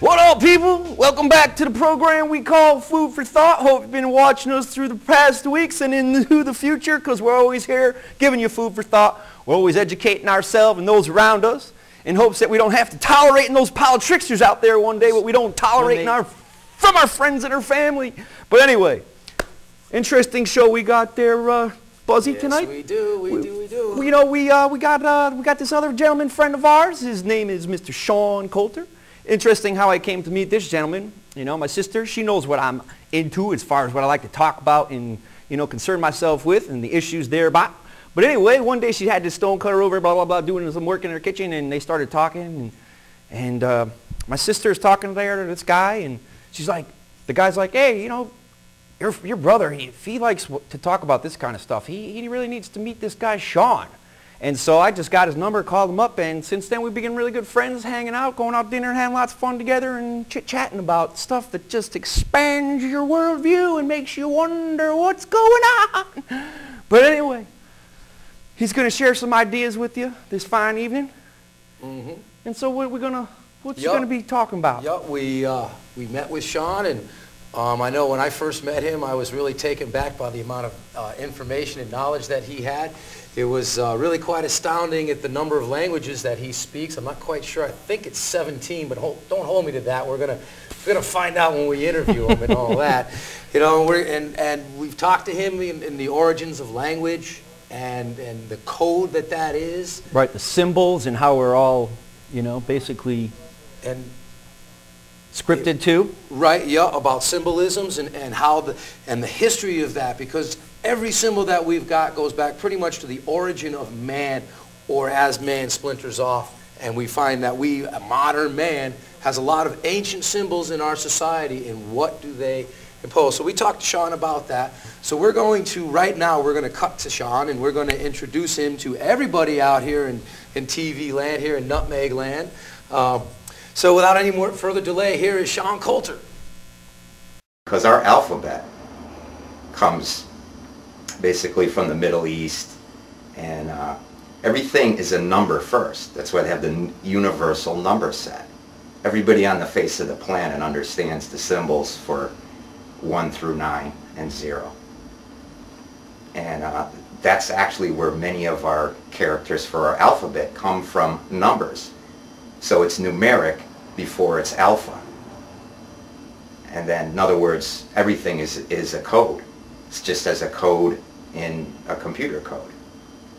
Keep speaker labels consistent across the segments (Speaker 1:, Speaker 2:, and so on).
Speaker 1: What up, people? Welcome back to the program we call Food for Thought. Hope you've been watching us through the past weeks and into the future, because we're always here giving you food for thought. We're always educating ourselves and those around us in hopes that we don't have to tolerate those pile tricksters out there one day, but we don't tolerate from our friends and our family. But anyway, interesting show we got there, Buzzy, tonight.
Speaker 2: Yes, we do. We do.
Speaker 1: You know, we got this other gentleman friend of ours. His name is Mr. Sean Coulter. Interesting how I came to meet this gentleman. You know, my sister, she knows what I'm into as far as what I like to talk about and, you know, concern myself with and the issues thereby. But anyway, one day she had this stone cutter over, blah, blah, blah, doing some work in her kitchen, and they started talking. And my sister's talking there to this guy, and she's like, the guy's like, hey, you know, your brother, if he likes to talk about this kind of stuff, he really needs to meet this guy, Sean. And so I just got his number, called him up, and since then we've become really good friends, hanging out, going out to dinner, and having lots of fun together, and chit-chatting about stuff that just expands your worldview and makes you wonder what's going on. But anyway, he's going to share some ideas with you this fine evening. Mm-hmm. And so what's he going to be talking about?
Speaker 2: Yep, we met with Sean, and I know when I first met him, I was really taken back by the amount of information and knowledge that he had. It was really quite astounding at the number of languages that he speaks. I'm not quite sure. I think it's 17, but don't hold me to that. We're gonna find out when we interview him and all that. You know, and we've talked to him in the origins of language and the code that is.
Speaker 1: Right, the symbols and how we're all, you know, basically scripted too.
Speaker 2: Right, yeah, about symbolisms and how the history of that, because every symbol that we've got goes back pretty much to the origin of man, or as man splinters off. And we find that a modern man, has a lot of ancient symbols in our society, and what do they impose? So we talked to Sean about that. So we're going to, right now, we're going to cut to Sean, and we're going to introduce him to everybody out here in TV land, here in Nutmeg land. So without any more further delay, here is Sean Coulter.
Speaker 3: Because our alphabet comes basically from the Middle East, and everything is a number first. That's why they have the universal number set. Everybody on the face of the planet understands the symbols for 1 through 9 and 0. And that's actually where many of our characters for our alphabet come from, numbers. So it's numeric before it's alpha. And then, in other words, everything is a code. It's just as a code in a computer code.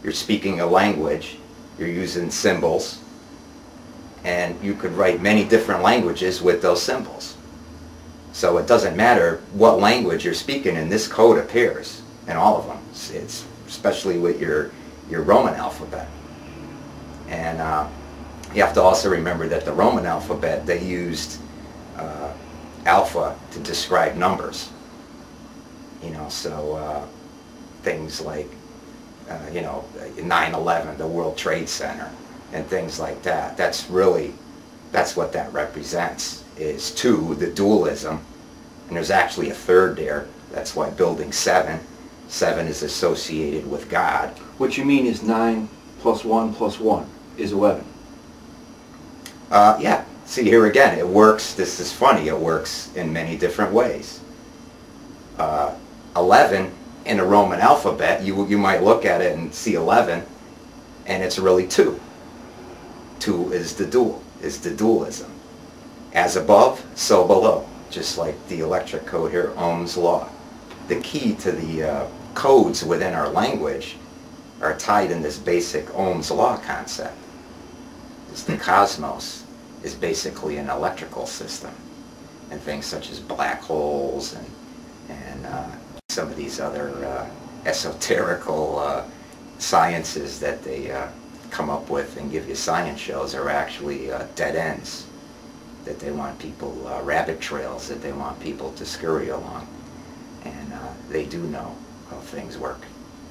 Speaker 3: You're speaking a language, you're using symbols, and you could write many different languages with those symbols. So it doesn't matter what language you're speaking in, this code appears in all of them. It's especially with your Roman alphabet. And you have to also remember that the Roman alphabet, they used alpha to describe numbers. You know, so things like, you know, 9/11, the World Trade Center, and things like that. That's what that represents, is 2, the dualism. And there's actually a third there. That's why building 7 is associated with God.
Speaker 4: What you mean is 9 plus 1 plus 1 is 11.
Speaker 3: Yeah. See, here again, it works. This is funny. It works in many different ways. 11 in the Roman alphabet, you might look at it and see 11, and it's really 2. 2 is the dualism. As above, so below. Just like the electric code here, Ohm's law. The key to the codes within our language are tied in this basic Ohm's law concept. The cosmos is basically an electrical system, and things such as black holes and some of these other esoterical sciences that they come up with and give you science shows are actually dead ends that they want people, rabbit trails that they want people to scurry along. And they do know how things work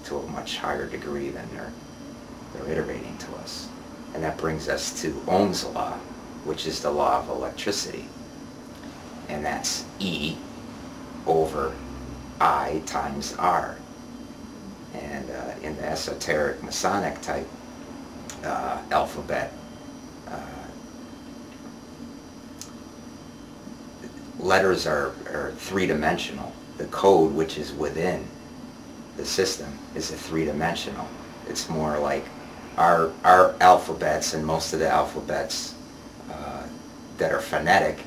Speaker 3: to a much higher degree than they're iterating to us. And that brings us to Ohm's law, which is the law of electricity. And that's E over I times R. And in the esoteric Masonic type letters are three-dimensional. The code, which is within the system, is a three-dimensional. It's more like our alphabets, and most of the alphabets that are phonetic,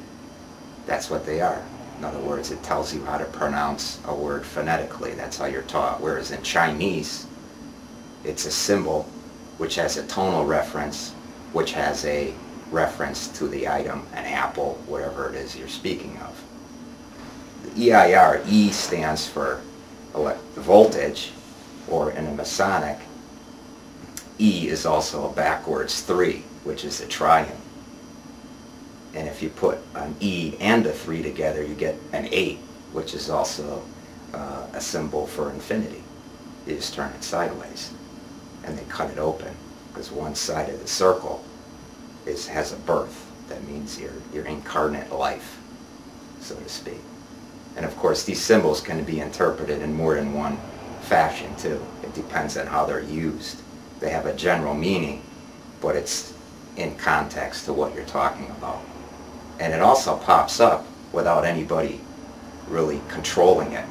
Speaker 3: that's what they are. In other words, it tells you how to pronounce a word phonetically. That's how you're taught. Whereas in Chinese, it's a symbol which has a tonal reference, which has a reference to the item, an apple, whatever it is you're speaking of. The EIR, E stands for voltage, or in a Masonic, E is also a backwards 3, which is a triune. And if you put an E and a 3 together, you get an 8, which is also a symbol for infinity. You just turn it sideways, and they cut it open, because one side of the circle has a birth. That means your incarnate life, so to speak. And of course, these symbols can be interpreted in more than one fashion too. It depends on how they're used. They have a general meaning, but it's in context to what you're talking about. And it also pops up without anybody really controlling it.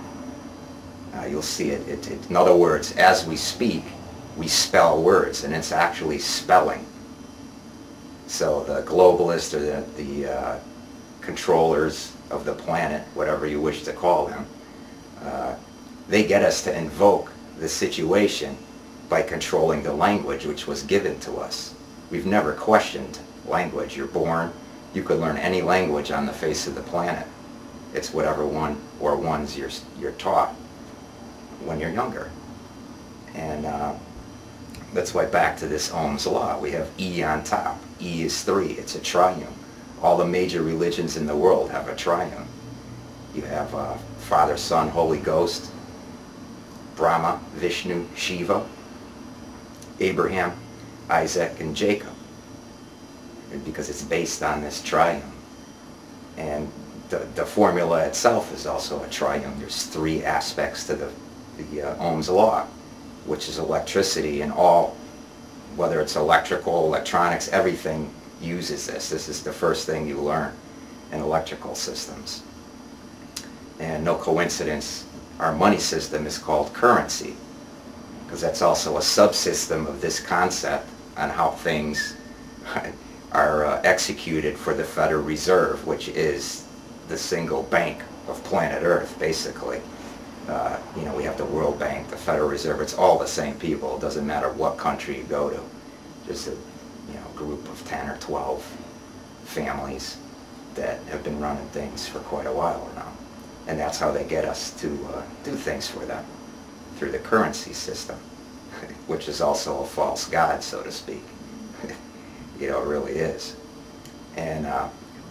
Speaker 3: You'll see it. In other words, as we speak, we spell words, and it's actually spelling. So the globalists, or the controllers of the planet, whatever you wish to call them, they get us to invoke the situation by controlling the language which was given to us. We've never questioned language. You're born, you could learn any language on the face of the planet. It's whatever one or ones you're taught when you're younger. And that's why, back to this Ohm's law, we have E on top. E is 3, it's a triune. All the major religions in the world have a triune. You have Father, Son, Holy Ghost, Brahma, Vishnu, Shiva, Abraham, Isaac, and Jacob. And because it's based on this triune. And the formula itself is also a triune. There's 3 aspects to the Ohm's law, which is electricity, and all, whether it's electrical, electronics, everything uses this. This is the first thing you learn in electrical systems. And no coincidence, our money system is called currency, because that's also a subsystem of this concept on how things are executed for the Federal Reserve, which is the single bank of planet Earth, basically. You know, we have the World Bank, the Federal Reserve. It's all the same people. It doesn't matter what country you go to. Just a group of 10 or 12 families that have been running things for quite a while now. And that's how they get us to do things for them, through the currency system, which is also a false god, so to speak. It really is. And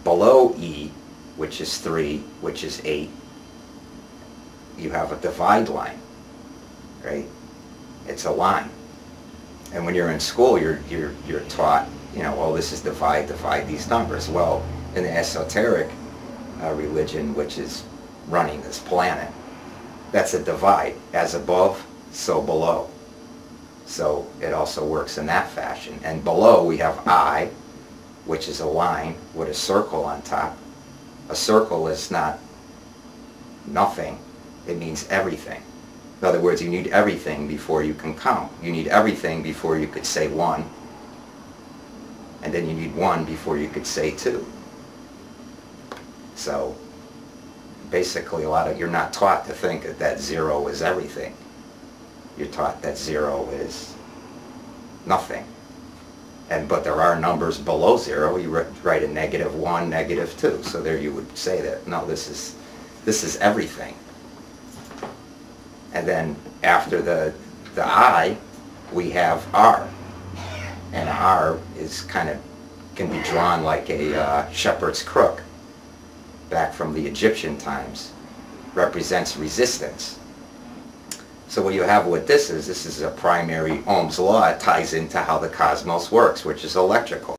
Speaker 3: below E, which is 3, which is 8, you have a divide line, right? It's a line. And when you're in school, you're taught, well, this is divide these numbers. Well, in the esoteric religion, which is running this planet, that's a divide. As above, so below. So it also works in that fashion. And below we have I, which is a line with a circle on top. A circle is not nothing. It means everything. In other words, you need everything before you can count. You need everything before you could say 1. And then you need 1 before you could say 2. So basically, you're not taught to think that 0 is everything. You're taught that 0 is nothing. But there are numbers below 0. You write a -1, -2. So there you would say that, no, this is everything. And then after the I, we have R. And R is can be drawn like a shepherd's crook back from the Egyptian times. Represents resistance. So what you have with this is a primary Ohm's law. It ties into how the cosmos works, which is electrical.